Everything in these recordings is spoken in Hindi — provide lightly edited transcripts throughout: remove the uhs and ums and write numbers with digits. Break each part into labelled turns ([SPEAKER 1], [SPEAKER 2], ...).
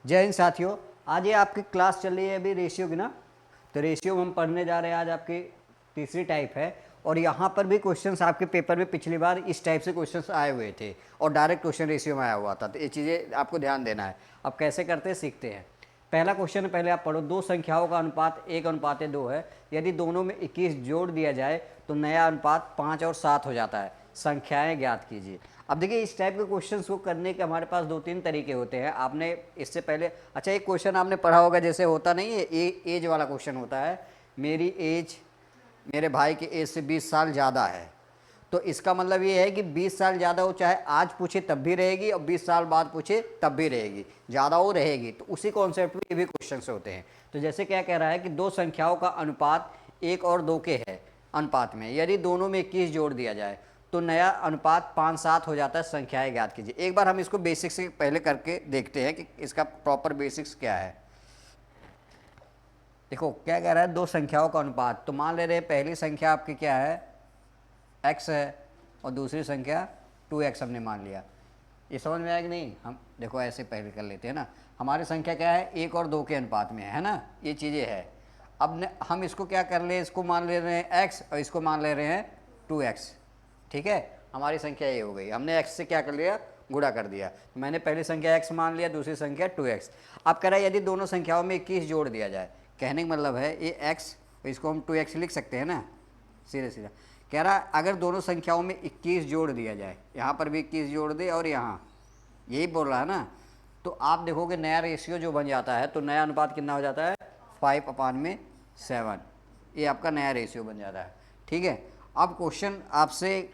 [SPEAKER 1] जय हिंद साथियों। आज ये आपकी क्लास चल रही है अभी रेशियो की ना। तो रेशियो हम पढ़ने जा रहे हैं। आज आपकी तीसरी टाइप है और यहाँ पर भी क्वेश्चंस आपके पेपर में पिछली बार इस टाइप से क्वेश्चंस आए हुए थे और डायरेक्ट क्वेश्चन रेशियो में आया हुआ था। तो ये चीज़ें आपको ध्यान देना है। अब कैसे करते हैं सीखते हैं। पहला क्वेश्चन पहले आप पढ़ो। दो संख्याओं का अनुपात 1:2 है। यदि दोनों में 21 जोड़ दिया जाए तो नया अनुपात 5 और 7 हो जाता है। संख्याएं ज्ञात कीजिए। अब देखिए इस टाइप के क्वेश्चंस को करने के हमारे पास 2-3 तरीके होते हैं। आपने इससे पहले अच्छा एक क्वेश्चन आपने पढ़ा होगा, जैसे होता नहीं है एज वाला क्वेश्चन होता है। मेरी एज मेरे भाई की एज से 20 साल ज़्यादा है। तो इसका मतलब ये है कि 20 साल ज़्यादा हो, चाहे आज पूछे तब भी रहेगी और 20 साल बाद पूछे तब भी रहेगी, ज़्यादा हो रहेगी। तो उसी कॉन्सेप्ट में ये भी क्वेश्चन होते हैं। तो जैसे क्या कह रहा है कि दो संख्याओं का अनुपात 1 और 2 के है अनुपात में, यदि दोनों में 21 जोड़ दिया जाए तो नया अनुपात 5-7 हो जाता है। संख्याएं ज्ञात कीजिए। एक बार हम इसको बेसिक्स से पहले करके देखते हैं कि इसका प्रॉपर बेसिक्स क्या है। देखो क्या कह रहा है, दो संख्याओं का अनुपात। तो मान ले रहे हैं पहली संख्या आपकी क्या है, x है, और दूसरी संख्या 2x हमने मान लिया। ये समझ में आया कि नहीं? हम देखो ऐसे पहले कर लेते हैं ना। हमारी संख्या क्या है, 1 और 2 के अनुपात में है ना, ये चीज़ें है। अब हम इसको क्या कर ले, इसको मान ले रहे हैं x और इसको मान ले रहे हैं 2x। ठीक है, हमारी संख्या ये हो गई। हमने x से क्या कर लिया, गुणा कर दिया। तो मैंने पहली संख्या x मान लिया, दूसरी संख्या 2x। अब कह रहा है यदि दोनों संख्याओं में 21 जोड़ दिया जाए। कहने का मतलब है ये x, इसको हम 2x लिख सकते हैं ना, सीधे सीधा। कह रहा है अगर दोनों संख्याओं में 21 जोड़ दिया जाए, यहाँ पर भी 21 जोड़ दे और यहाँ, यही बोल रहा है ना, तो आप देखोगे नया रेशियो जो बन जाता है। तो नया अनुपात कितना हो जाता है, 5/7। ये आपका नया रेशियो बन जाता है। ठीक है, अब क्वेश्चन आपसे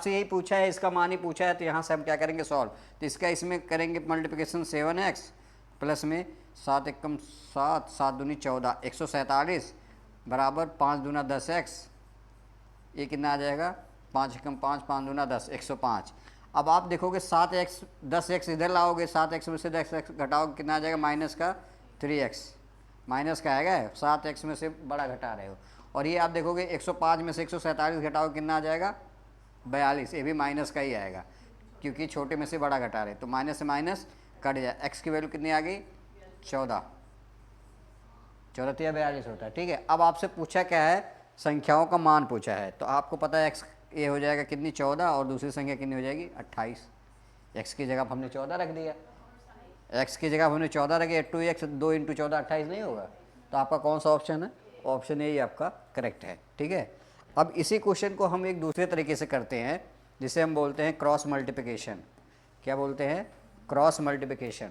[SPEAKER 1] यही पूछा है, इसका मान ही पूछा है। तो यहाँ से हम क्या करेंगे, सॉल्व। तो इसका इसमें करेंगे मल्टीप्लिकेशन, 7x प्लस में 7 एकम 7, 7 दूनी 14, 147 बराबर 5 दूना 10x। ये कितना आ जाएगा, 5 एकम 5, 5 दूना 10, 105। अब आप देखोगे 7x 10x इधर लाओगे, 7x में से 10x घटाओगे, कितना आ जाएगा, माइनस का 3x। माइनस का आएगा, 7x में से बड़ा घटा रहे हो। और ये आप देखोगे 105 में से 147 घटाओ, कितना आ जाएगा, 42। ये भी माइनस का ही आएगा क्योंकि छोटे में से बड़ा घटा रहे। तो माइनस से माइनस कट जाए। x की वैल्यू कितनी आ गई, 14। 14 या 42 होता है। ठीक है, अब आपसे पूछा क्या है, संख्याओं का मान पूछा है। तो आपको पता है x ये हो जाएगा कितनी, 14, और दूसरी संख्या कितनी हो जाएगी, 28। x की जगह हमने 14 रख दिया, x की जगह हमने 14 रखे। 2x 2 × 14 28 नहीं होगा। तो आपका कौन सा ऑप्शन है, ऑप्शन ए ही आपका करेक्ट है। ठीक है, अब इसी क्वेश्चन को हम एक दूसरे तरीके से करते हैं, जिसे हम बोलते हैं क्रॉस मल्टीप्लिकेशन। क्या बोलते हैं, क्रॉस मल्टीप्लिकेशन।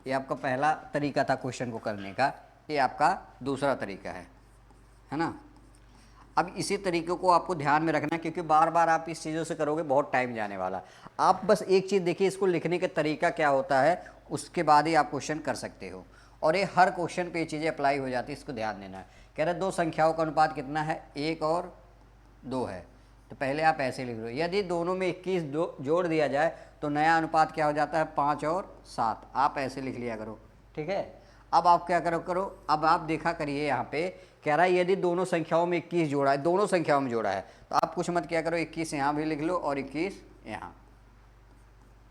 [SPEAKER 1] ये आपका पहला तरीका था क्वेश्चन को करने का, ये आपका दूसरा तरीका है ना। अब इसी तरीके को आपको ध्यान में रखना, क्योंकि बार बार आप इस चीज़ों से करोगे बहुत टाइम जाने वाला। आप बस एक चीज़ देखिए, इसको लिखने का तरीका क्या होता है, उसके बाद ही आप क्वेश्चन कर सकते हो। और ये हर क्वेश्चन पे ये चीज़ें अप्लाई हो जाती है, इसको ध्यान देना है। कह रहे दो संख्याओं का अनुपात कितना है, 1 और 2 है। तो पहले आप ऐसे लिख लो, यदि दोनों में 21 जोड़ दिया जाए तो नया अनुपात क्या हो जाता है, 5 और 7। आप ऐसे लिख लिया करो। ठीक है, अब आप क्या करो, अब आप देखा करिए, यहाँ पे कह रहा है यदि दोनों संख्याओं में 21 जोड़ा है, दोनों संख्याओं में जोड़ा है, तो आप कुछ मत क्या करो, 21 यहाँ भी लिख लो और 21 यहाँ।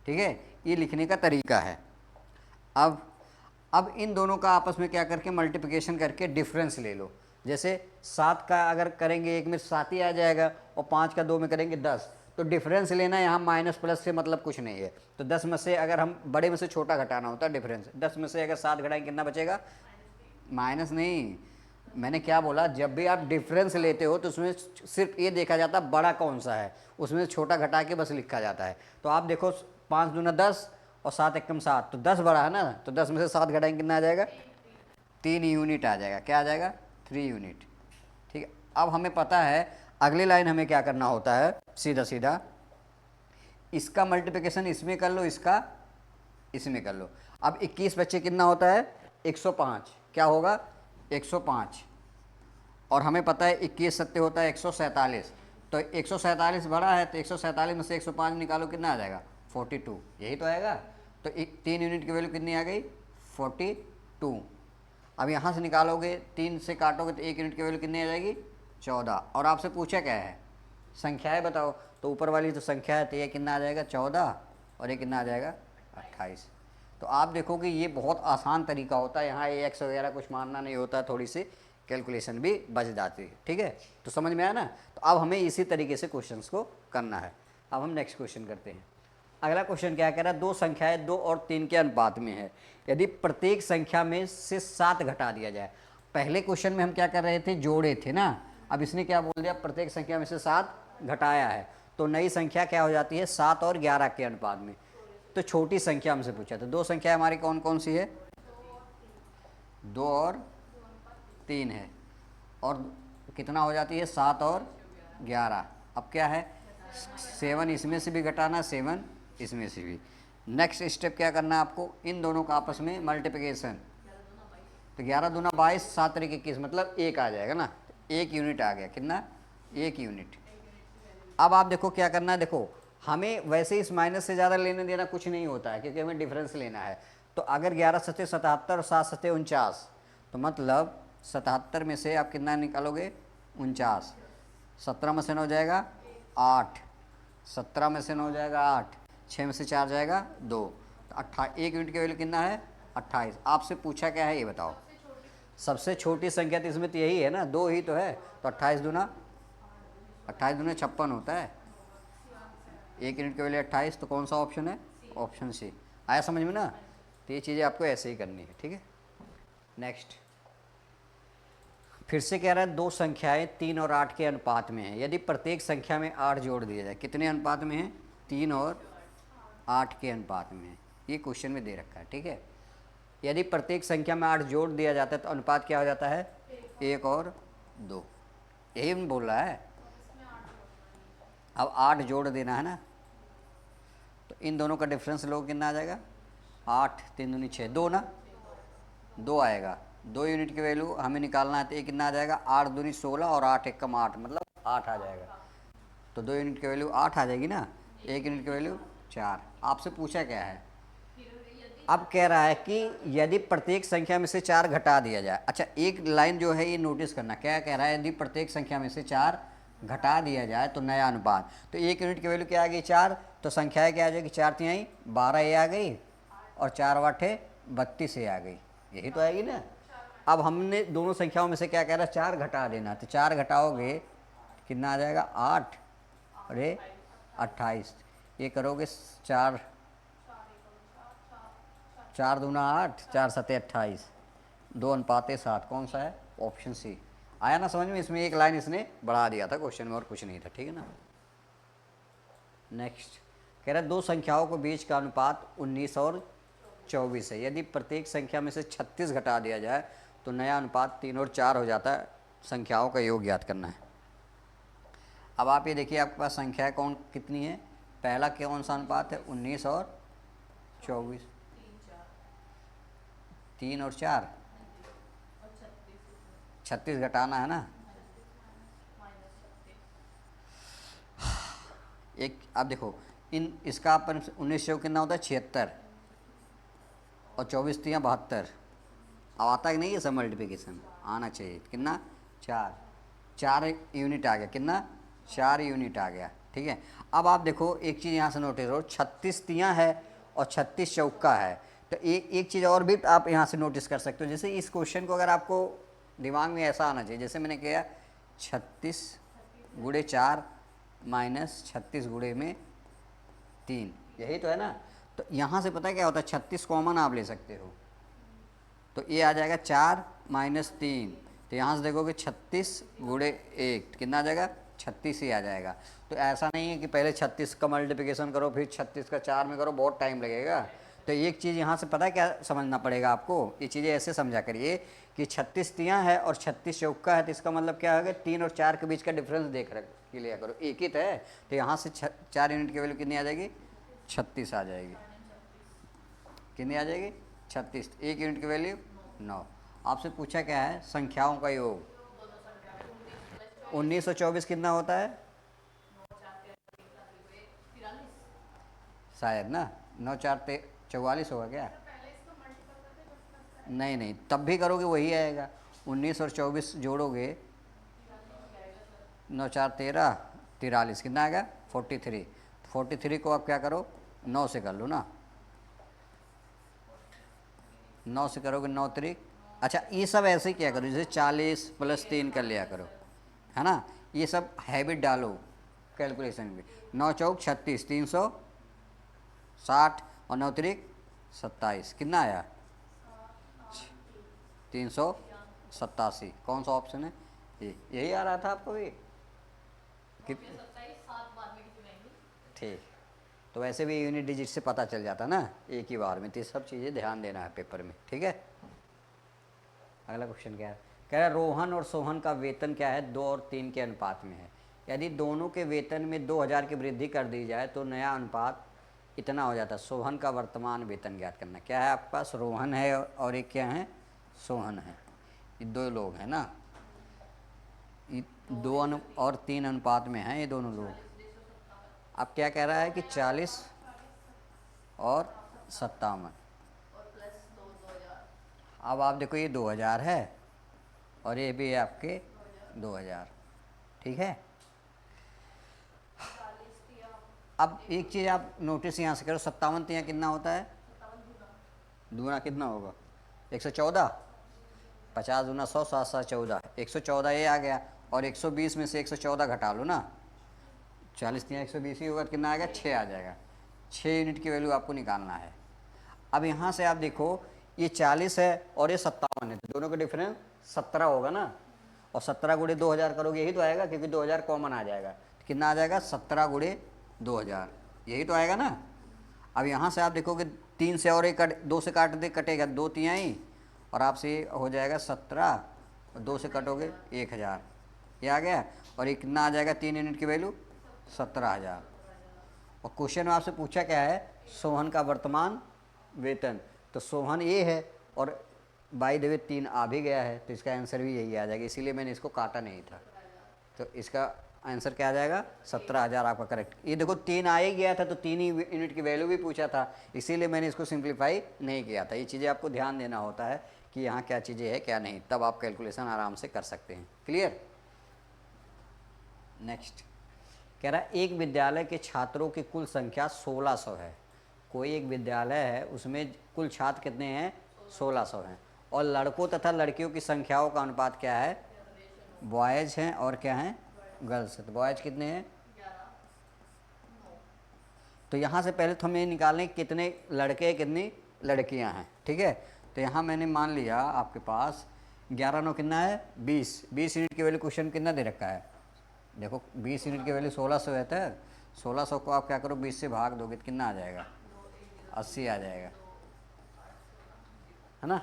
[SPEAKER 1] ठीक है, ये लिखने का तरीका है। अब इन दोनों का आपस में क्या करके मल्टीप्लिकेशन करके डिफरेंस ले लो। जैसे 7 का अगर करेंगे, एक में 7 ही आ जाएगा, और 5 का 2 में करेंगे 10। तो डिफरेंस लेना, यहाँ माइनस प्लस से मतलब कुछ नहीं है। तो 10 में से अगर हम बड़े में से छोटा घटाना होता है डिफरेंस, 10 में से अगर 7 घटाएंगे कितना बचेगा, माइनस नहीं। मैंने क्या बोला, जब भी आप डिफरेंस लेते हो तो उसमें सिर्फ ये देखा जाता है बड़ा कौन सा है, उसमें छोटा घटा के बस लिखा जाता है। तो आप देखो 5 दूना 10 और 7 एकम 7, तो 10 बड़ा है ना। तो 10 में से 7 घटाएंगे कितना आ जाएगा, 3 यूनिट आ जाएगा। क्या आ जाएगा, 3 यूनिट। ठीक है, अब हमें पता है अगली लाइन हमें क्या करना होता है, सीधा सीधा इसका मल्टीप्लिकेशन इसमें कर लो, इसका इसमें कर लो। अब 21 बच्चे कितना होता है, 105। क्या होगा, 105। और हमें पता है 21 सत्य होता है 147। तो 147 बड़ा है, तो 147 में से 105 निकालो, कितना आ जाएगा, 42। यही तो आएगा। तो 3 यूनिट की वैल्यू कितनी आ गई, 42। अब यहाँ से निकालोगे, 3 से काटोगे तो 1 यूनिट की वैल्यू कितनी आ जाएगी, 14। और आपसे पूछा क्या है, संख्याएं बताओ। तो ऊपर वाली जो संख्या है तो ये कितना आ जाएगा, 14, और ये कितना आ जाएगा, 28। तो आप देखो कि ये बहुत आसान तरीका होता है, यहाँ AX वगैरह कुछ मानना नहीं होता, थोड़ी सी कैलकुलेशन भी बच जाती है। ठीक है, तो समझ में आया ना। तो अब हमें इसी तरीके से क्वेश्चंस को करना है। अब हम नेक्स्ट क्वेश्चन करते हैं। अगला क्वेश्चन क्या कह रहा है, दो संख्याएं 2 और 3 के अनुपात में है, यदि प्रत्येक संख्या में से 7 घटा दिया जाए। पहले क्वेश्चन में हम क्या कर रहे थे, जोड़े थे ना। अब इसने क्या बोल दिया, प्रत्येक संख्या में से 7 घटाया है, तो नई संख्या क्या हो जाती है, 7 और 11 के अनुपात में। तो छोटी संख्या हमसे पूछा था, दो संख्या हमारी कौन कौन सी है, 2 और 3 है, और कितना हो जाती है, 7 और 11। अब क्या है, 7 इसमें से भी घटाना, 7 इसमें से भी। नेक्स्ट स्टेप क्या करना है आपको, इन दोनों का आपस में मल्टीप्लिकेशन। तो 11 दूना 22, 7 तरीके 21, मतलब 1 आ जाएगा ना, 1 यूनिट आ गया, कितना, 1 यूनिट। अब आप देखो क्या करना है, देखो हमें वैसे इस माइनस से ज़्यादा लेने देना कुछ नहीं होता है, क्योंकि हमें डिफरेंस लेना है। तो अगर 11 सत्ते 77 और 7 सत्ते 49, तो मतलब 77 में से आप कितना निकालोगे, 49। 17 में से 9 जाएगा 8, 17 में से 9 जाएगा 8, 6 में से 4 जाएगा 2, तो 1 यूनिट की वैल्यू कितना है, 28। आपसे पूछा क्या है ये बताओ, सबसे छोटी संख्या तो इसमें तो यही है ना, 2 ही तो है। तो 28 दूना 56 होता है, 1 यूनिट की वैल्यू 28, तो कौन सा ऑप्शन है, ऑप्शन सी। आया समझ में ना। तो ये चीज़ें आपको ऐसे ही करनी है। ठीक है, नेक्स्ट फिर से कह रहा है, दो संख्याएं 3 और 8 के अनुपात में है, यदि प्रत्येक संख्या में 8 जोड़ दिया जाए। कितने अनुपात में है, 3 और 8 के अनुपात में है, ये क्वेश्चन में दे रखा है। ठीक है, यदि प्रत्येक संख्या में 8 जोड़ दिया जाता है तो अनुपात क्या हो जाता है, 1 और 2, यही हम बोल रहा है। अब 8 जोड़ देना है ना, तो इन दोनों का डिफरेंस लो, कितना आ जाएगा, 8 3 दूनी 6, 2 ना, 2 आएगा। 2 यूनिट की वैल्यू हमें निकालना है, तो ये कितना आ जाएगा, 8 दूनी 16 और 8 एक कम 8, मतलब 8 आ जाएगा। तो 2 यूनिट की वैल्यू 8 आ जाएगी ना, 1 यूनिट की वैल्यू 4। आपसे पूछा क्या है, अब कह रहा है कि यदि प्रत्येक संख्या में से 4 घटा दिया जाए। अच्छा, एक लाइन जो है ये नोटिस करना, क्या कह रहा है, यदि प्रत्येक संख्या में से 4 घटा दिया जाए तो नया अनुपात। तो 1 यूनिट की वैल्यू क्या आ गई, 4, तो संख्याएं क्या आ जाएगी, 4 तिहाई 12 ये आ गई, और 4 वाठे 32 ये आ गई, यही तो आएगी ना। अब हमने दोनों संख्याओं में से क्या कह रहा है, 4 घटा देना, तो 4 घटाओगे कितना आ जाएगा, 8 और ये 28। ये करोगे 4 4 दूना 8, 4 सत्ते 28, 2 अनुपाते 7, कौन सा है, ऑप्शन सी। आया ना समझ में। इसमें एक लाइन इसने बढ़ा दिया था क्वेश्चन में, और कुछ नहीं था। ठीक है ना। नेक्स्ट कह रहा है, दो संख्याओं के बीच का अनुपात 19 और 24 है, यदि प्रत्येक संख्या में से 36 घटा दिया जाए तो नया अनुपात 3 और 4 हो जाता है। संख्याओं का योग ज्ञात करना है। अब आप ये देखिए, आपके पास संख्या कौन कितनी है, पहला कौन सा अनुपात है, 19 और 24, 3 और 4, 36 घटाना है ना। एक आप देखो, इन इसका अपन 19 से कितना होता है, 76, और 24 3 72। अब आता है नहीं ये सब मल्टीप्लिकेशन, आना चाहिए, कितना, 4 यूनिट आ गया, कितना, 4 यूनिट आ गया। ठीक है, अब आप देखो एक चीज़ यहाँ से नोटिस करो, 36 तियाँ है और 36 चौका है। तो एक चीज़ और भी आप यहाँ से नोटिस कर सकते हो, जैसे इस क्वेश्चन को अगर आपको दिमाग में ऐसा आना चाहिए, जैसे मैंने किया 36 गुणे 4 माइनस 36 गुणे में 3, यही तो है ना। तो यहाँ से पता है क्या होता है, 36 कॉमन आप ले सकते हो, तो ये आ जाएगा 4 माइनस 3। तो यहाँ से देखोगे 36 गुणे 1 कितना आ जाएगा, 36 ही आ जाएगा। तो ऐसा नहीं है कि पहले 36 का मल्टीप्लिकेशन करो फिर 36 का 4 में करो, बहुत टाइम लगेगा। तो एक चीज़ यहाँ से पता है क्या समझना पड़ेगा आपको, ये चीज़ें ऐसे समझा करिए कि 36 तियाँ है और 36 चौका है, तो इसका मतलब क्या होगा, 3 और 4 के बीच का डिफरेंस देख के लिया करो, एक ही तो है। तो यहाँ से 4 यूनिट की वैल्यू कितनी आ जाएगी, 36 आ जाएगी। कितनी आ जाएगी, 36। 1 यूनिट की वैल्यू 9। आपसे पूछा क्या है, संख्याओं का योग। 19 और 24 कितना होता है, शायद ना, 9 4 44 होगा क्या, नहीं नहीं, तब भी करोगे वही आएगा। 19 और 24 जोड़ोगे, 9 4 13 43, कितना आएगा, 43। 43 को आप क्या करो, 9 से कर लो ना, 9 से करोगे 9 त्रिक, अच्छा ये सब ऐसे ही किया करो, जैसे 40 + 3 कर लिया करो, है ना। ये सब हैबिट डालो कैलकुलेशन में। 9 चौक 36, 360 और 9 त्रिक 27, कितना आया 387। कौन सा ऑप्शन है ये, यही आ रहा था आपको भी ठीक। तो वैसे भी यूनिट डिजिट से पता चल जाता ना एक ही बार में, तो ये सब चीज़ें ध्यान देना है पेपर में, ठीक है। अगला क्वेश्चन क्या है, कह रहा है रोहन और सोहन का वेतन क्या है 2 और 3 के अनुपात में है। यदि दोनों के वेतन में 2000 की वृद्धि कर दी जाए तो नया अनुपात इतना हो जाता है। सोहन का वर्तमान वेतन ज्ञात करना। क्या है आपके पास, रोहन है और एक क्या है, सोहन है, ये 2 लोग हैं ना, ये 2 और 3 अनुपात में हैं ये दोनों लोग। अब क्या कह रहा है कि 40 और 57। अब आप देखो ये 2000 है और ये भी है आपके 2000, ठीक है। अब एक चीज़ आप नोटिस यहाँ से करो, 57 यहाँ कितना होता है, दूना कितना होगा 114, 50 दूना 100, 7 7 14, 114 ये आ गया। और 120 में से 114 घटा लो ना, 40 यहाँ 120 ही होगा, कितना आएगा 6 आ जाएगा। 6 यूनिट की वैल्यू आपको निकालना है। अब यहाँ से आप देखो ये 40 है और ये 57 है, तो दोनों का डिफरेंस 17 होगा ना, और 17 गुणे 2000 करोगे यही तो आएगा, क्योंकि 2000 कॉमन आ जाएगा, तो कितना आ जाएगा 17 गुणे 2000, यही तो आएगा ना। अब यहाँ से आप देखोगे 3 से और एक 2 से काट दे, कटेगा 2 तिहाई और आपसे हो जाएगा 17 और 2 से कटोगे 1000, ये आ गया। और ये कितना आ जाएगा 3 यूनिट की वैल्यू 17000। और क्वेश्चन में आपसे पूछा क्या है, सोहन का वर्तमान वेतन, तो सोहन ये है और बाई द वे 3 आ भी गया है, तो इसका आंसर भी यही आ जाएगा, इसीलिए मैंने इसको काटा नहीं था। तो इसका आंसर क्या आ जाएगा 17000 आपका करेक्ट। ये देखो 3 आ ही गया था, तो 3 ही यूनिट की वैल्यू भी पूछा था, इसीलिए मैंने इसको सिंप्लीफाई नहीं किया था। ये चीज़ें आपको ध्यान देना होता है कि यहाँ क्या चीज़ें है क्या नहीं, तब आप कैलकुलेशन आराम से कर सकते हैं। क्लियर। नेक्स्ट कह रहा है एक विद्यालय के छात्रों की कुल संख्या 1600 है। कोई एक विद्यालय है उसमें कुल छात्र कितने हैं 1600 हैं, और लड़कों तथा लड़कियों की संख्याओं का अनुपात क्या है, बॉयज़ हैं और क्या हैं गर्ल्स। तो बॉयज़ कितने हैं, तो यहाँ से पहले तो हमें निकालने कितने लड़के कितनी लड़कियाँ हैं, ठीक है। तो यहाँ मैंने मान लिया आपके पास 11 9 कितना है 20, 20 यूनिट की वैल्यू क्वेश्चन कितना दे रखा है, देखो 20 यूनिट की वैल्यू 1600 रहता है, 1600 को आप क्या करो 20 से भाग दोगे तो कितना आ जाएगा 80 आ जाएगा, है ना।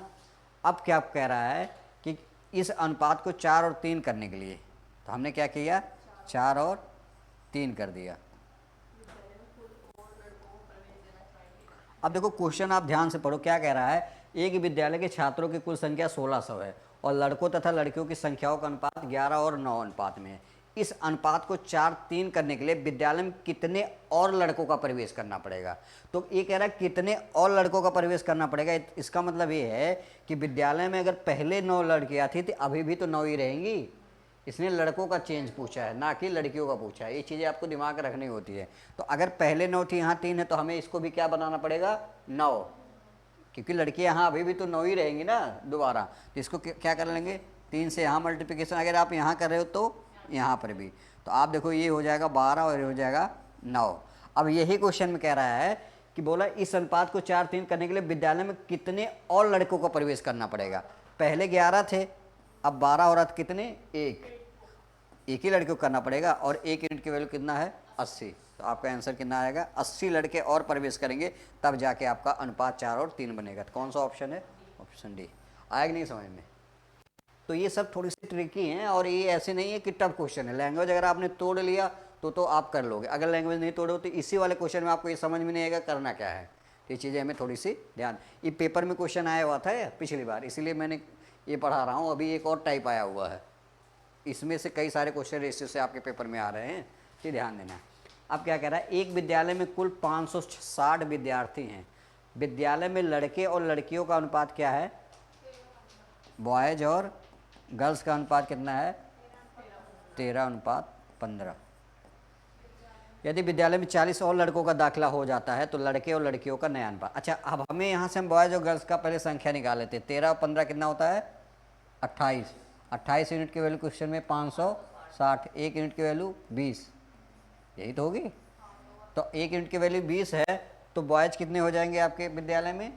[SPEAKER 1] अब क्या कह रहा है कि इस अनुपात को 4 और 3 करने के लिए, तो हमने क्या किया 4 और 3 कर दिया। अब देखो क्वेश्चन आप ध्यान से पढ़ो, क्या कह रहा है, एक विद्यालय के छात्रों की कुल संख्या 1600 है और लड़कों तथा लड़कियों की संख्याओं का अनुपात 11 और 9 अनुपात में है। इस अनुपात को 4 3 करने के लिए विद्यालय में कितने और लड़कों का प्रवेश करना पड़ेगा। तो ये कह रहा है कितने और लड़कों का प्रवेश करना पड़ेगा, इसका मतलब ये है कि विद्यालय में अगर पहले 9 लड़कियां थी तो अभी भी तो 9 ही रहेंगी। इसने लड़कों का चेंज पूछा है ना कि लड़कियों का पूछा है, ये चीज़ें आपको दिमाग रखनी होती है। तो अगर पहले 9 थी यहाँ 3 है, तो हमें इसको भी क्या बनाना पड़ेगा 9, क्योंकि लड़कियाँ यहाँ अभी भी तो 9 ही रहेंगी ना दोबारा। तो इसको क्या कर लेंगे 3 से यहाँ मल्टीप्लिकेशन, अगर आप यहाँ कर रहे हो तो यहाँ पर भी, तो आप देखो ये हो जाएगा 12 और ये हो जाएगा 9। अब यही क्वेश्चन में कह रहा है कि बोला इस अनुपात को 4 3 करने के लिए विद्यालय में कितने और लड़कों को प्रवेश करना पड़ेगा। पहले 11 थे, अब 12 और कितने एक ही लड़के को करना पड़ेगा, और 1 यूनिट की वैल्यू कितना है 80। तो आपका आंसर कितना आएगा 80 लड़के और प्रवेश करेंगे, तब जाके आपका अनुपात 4 और 3 बनेगा। तो कौन सा ऑप्शन है, ऑप्शन डी। आएगा नहीं समझ में। तो ये सब थोड़ी सी ट्रिकी हैं, और ये ऐसे नहीं है कि टफ क्वेश्चन है। लैंग्वेज अगर आपने तोड़ लिया तो आप कर लोगे, अगर लैंग्वेज नहीं तोड़ो तो इसी वाले क्वेश्चन में आपको ये समझ में नहीं आएगा करना क्या है। तो ये चीज़ें हमें थोड़ी सी ध्यान, ये पेपर में क्वेश्चन आया हुआ था पिछली बार, इसीलिए मैंने ये पढ़ा रहा हूँ। अभी एक और टाइप आया हुआ है, इसमें से कई सारे क्वेश्चन रेशियो से आपके पेपर में आ रहे हैं, ये ध्यान देना। अब क्या कह रहा है, एक विद्यालय में कुल 560 विद्यार्थी हैं। विद्यालय में लड़के और लड़कियों का अनुपात क्या है, बॉयज और गर्ल्स का अनुपात कितना है 13:15। यदि विद्यालय में 40 और लड़कों का दाखिला हो जाता है तो लड़के और लड़कियों का नया अनुपात। अच्छा, अब हमें यहाँ से हम बॉयज और गर्ल्स का पहले संख्या निकाल लेते हैं। 13 और 15 कितना होता है? 28। 28 यूनिट की वैल्यू क्वेश्चन में 560, 1 यूनिट की वैल्यू 20, यही तो होगी। तो 1 यूनिट की वैल्यू 20 है, तो बॉयज कितने हो जाएंगे आपके विद्यालय में?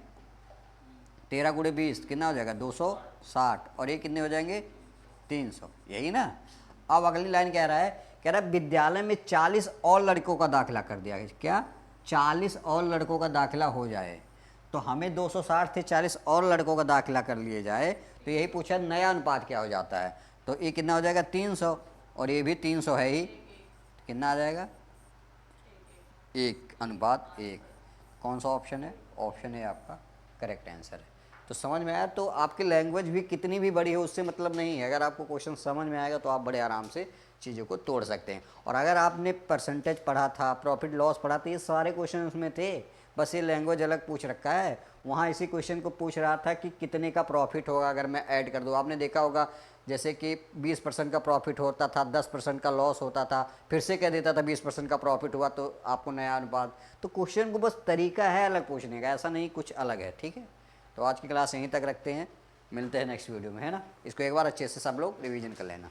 [SPEAKER 1] 13 गुणे 20 कितना हो जाएगा? 260, और ये कितने हो जाएंगे? 300, यही ना। अब अगली लाइन कह रहा है, कह रहा है विद्यालय में 40 और लड़कों का दाखिला कर दिया गया। क्या? 40 और लड़कों का दाखिला हो जाए, तो हमें 260 थे, 40 और लड़कों का दाखिला कर लिए जाए, तो यही पूछा नया अनुपात क्या हो जाता है। तो ये कितना हो जाएगा? 300, और ये भी 300 है ही, कितना आ जाएगा? 1:1। कौन सा ऑप्शन है? ऑप्शन है आपका करेक्ट आंसर है। तो समझ में आया? तो आपकी लैंग्वेज भी कितनी भी बड़ी हो उससे मतलब नहीं है, अगर आपको क्वेश्चन समझ में आएगा तो आप बड़े आराम से चीज़ों को तोड़ सकते हैं। और अगर आपने परसेंटेज पढ़ा था, प्रॉफिट लॉस पढ़ा था, ये सारे क्वेश्चन उसमें थे, बस ये लैंग्वेज अलग पूछ रखा है। वहाँ इसी क्वेश्चन को पूछ रहा था कि कितने का प्रॉफिट होगा अगर मैं ऐड कर दूँ। आपने देखा होगा जैसे कि 20% का प्रॉफिट होता था, 10% का लॉस होता था, फिर से कह देता था 20% का प्रॉफिट हुआ तो आपको नया अनुपात। तो क्वेश्चन को बस तरीका है अलग पूछने का, ऐसा नहीं कुछ अलग है। ठीक है, तो आज की क्लास यहीं तक रखते हैं, मिलते हैं नेक्स्ट वीडियो में, है ना। इसको एक बार अच्छे से सब लोग रिवीजन कर लेना।